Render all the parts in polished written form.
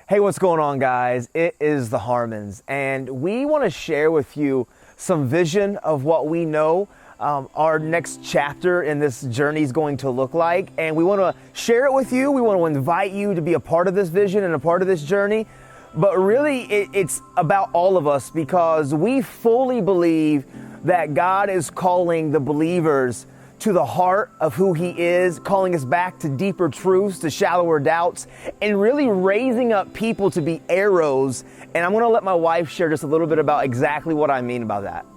Hey, what's going on, guys? It is the Harmons, and we want to share with you some vision of what we know our next chapter in this journey is going to look like, and we want to share it with you. We want to invite you to be a part of this vision and a part of this journey, but really it's about all of us, because we fully believe that God is calling the believers to the heart of who He is, calling us back to deeper truths, to shallower doubts, and really raising up people to be arrows. And I'm going to let my wife share just a little bit about exactly what I mean by that.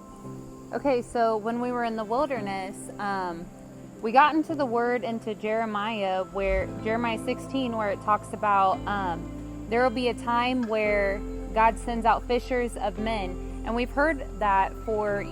Okay, so when we were in the wilderness, we got into the word into Jeremiah 16, where it talks about there will be a time where God sends out fishers of men. And we've heard that for,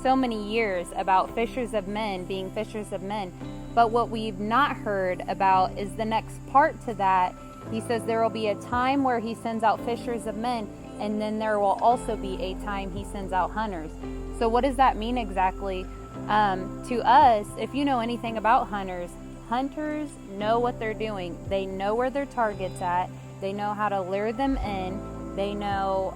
so many years about fishers of men being fishers of men. But what we've not heard about is the next part to that. He says there will be a time where He sends out fishers of men, and then there will also be a time He sends out hunters. So what does that mean exactly? To us, if you know anything about hunters know what they're doing. They know where their target's at. They know how to lure them in. They know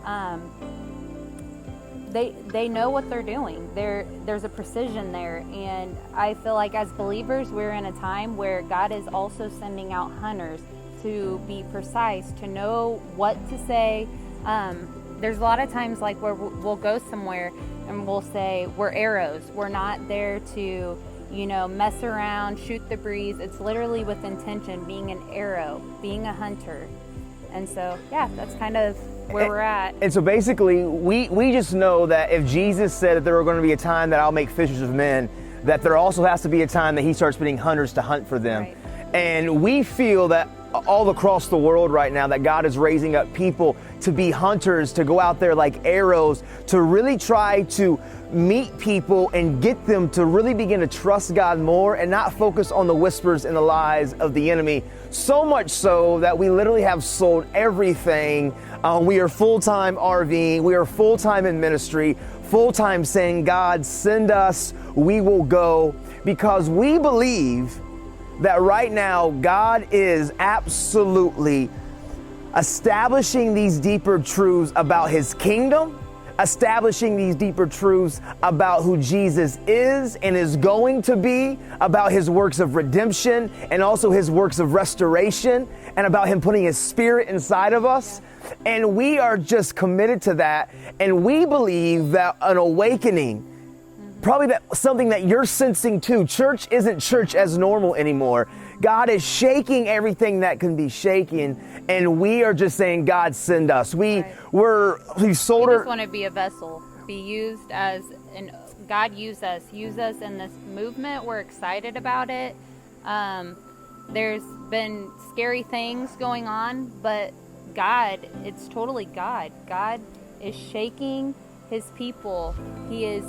They know what they're doing. There's a precision there, and I feel like as believers, we're in a time where God is also sending out hunters to be precise, to know what to say. There's a lot of times like where we'll go somewhere and we'll say we're arrows. We're not there to, mess around, shoot the breeze. It's literally with intention, being an arrow, being a hunter. And so, that's kind of where we're at. And so basically, we just know that if Jesus said that there were going to be a time that I'll make fishers of men, that there also has to be a time that He starts putting hunters to hunt for them. Right. And we feel that all across the world right now that God is raising up people to be hunters, to go out there like arrows, to really try to meet people and get them to really begin to trust God more and not focus on the whispers and the lies of the enemy. So much so that we literally have sold everything. We are full-time RVing. We are full-time in ministry, full-time saying, God, send us, we will go, because we believe that right now God is absolutely establishing these deeper truths about His kingdom, establishing these deeper truths about who Jesus is and is going to be, about His works of redemption and also His works of restoration, and about Him putting His Spirit inside of us. And we are just committed to that. And we believe that an awakening, probably that something that you're sensing too. Church isn't church as normal anymore. God is shaking everything that can be shaken, and we are just saying, God, send us. We just want to be a vessel, be used as, and God use us in this movement. We're excited about it. There's been scary things going on, but God, it's totally God. God is shaking His people. He is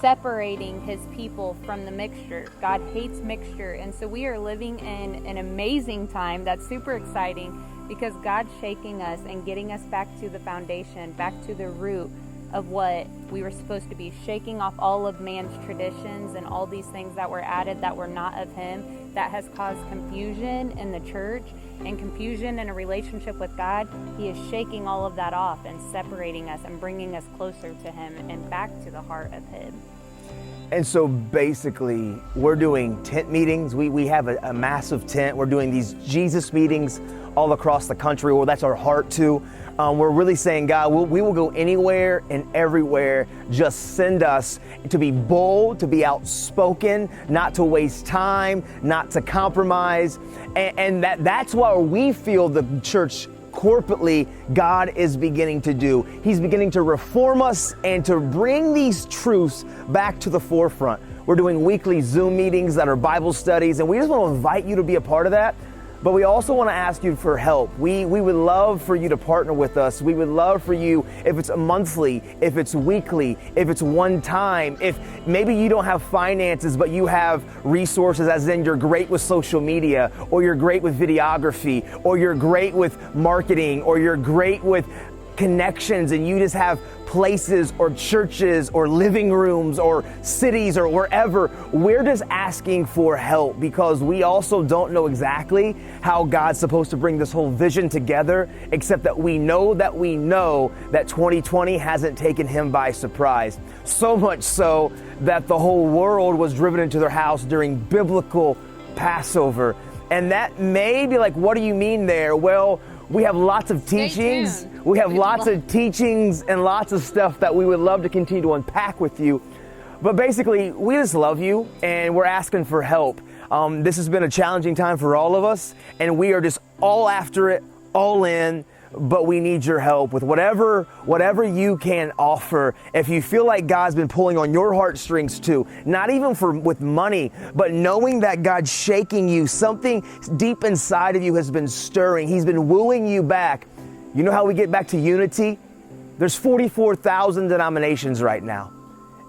separating His people from the mixture. God hates mixture. And so we are living in an amazing time that's super exciting, because God's shaking us and getting us back to the foundation, back to the root of what we were supposed to be, shaking off all of man's traditions and all these things that were added that were not of Him, that has caused confusion in the church and confusion in a relationship with God. He is shaking all of that off and separating us and bringing us closer to Him and back to the heart of Him. And so basically, we're doing tent meetings. We have a massive tent. We're doing these Jesus meetings all across the country. Well, that's our heart too. We're really saying, God, we will go anywhere and everywhere. Just send us to be bold, to be outspoken, not to waste time, not to compromise. And that's what we feel the church corporately God is beginning to do. He's beginning to reform us and to bring these truths back to the forefront. We're doing weekly Zoom meetings that are Bible studies, and we just want to invite you to be a part of that. But we also want to ask you for help. We would love for you to partner with us. We would love for you, if it's monthly, if it's weekly, if it's one time, if maybe you don't have finances, but you have resources, as in you're great with social media, or you're great with videography, or you're great with marketing, or you're great with connections and you just have places or churches or living rooms or cities or wherever, we're just asking for help because we also don't know exactly how God's supposed to bring this whole vision together, except that we know that 2020 hasn't taken him by surprise. So much so that the whole world was driven into their house during biblical Passover. And that may be like, what do you mean there? Well, we have lots of teachings. We have lots of teachings and lots of stuff that we would love to continue to unpack with you. But basically, we just love you and we're asking for help. This has been a challenging time for all of us, and we are just all after it, all in. But we need your help with whatever you can offer. If you feel like God's been pulling on your heartstrings too, not even with money, but knowing that God's shaking you, something deep inside of you has been stirring. He's been wooing you back. You know how we get back to unity? There's 44,000 denominations right now.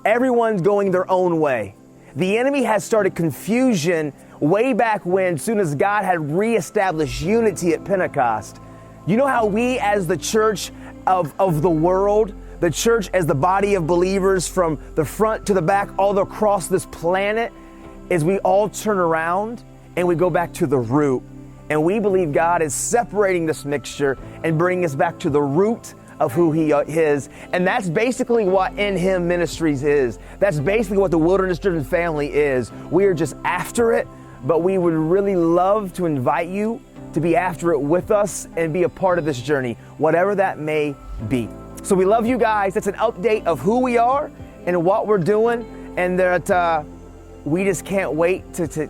Everyone's going their own way. The enemy has started confusion way back when, as soon as God had reestablished unity at Pentecost. You know how we as the church of the world, the church as the body of believers from the front to the back, all across this planet, is we all turn around and we go back to the root. And we believe God is separating this mixture and bringing us back to the root of who he is. And that's basically what In Him Ministries is. That's basically what the Wilderness Driven family is. We are just after it, but we would really love to invite you to be after it with us and be a part of this journey, whatever that may be. So we love you guys. That's an update of who we are and what we're doing, and that we just can't wait to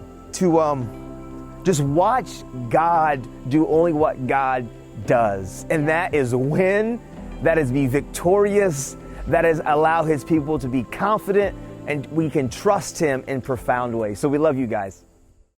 just watch God do only what God does, and that is win, that is be victorious, that is allow His people to be confident, and we can trust Him in profound ways. So we love you guys.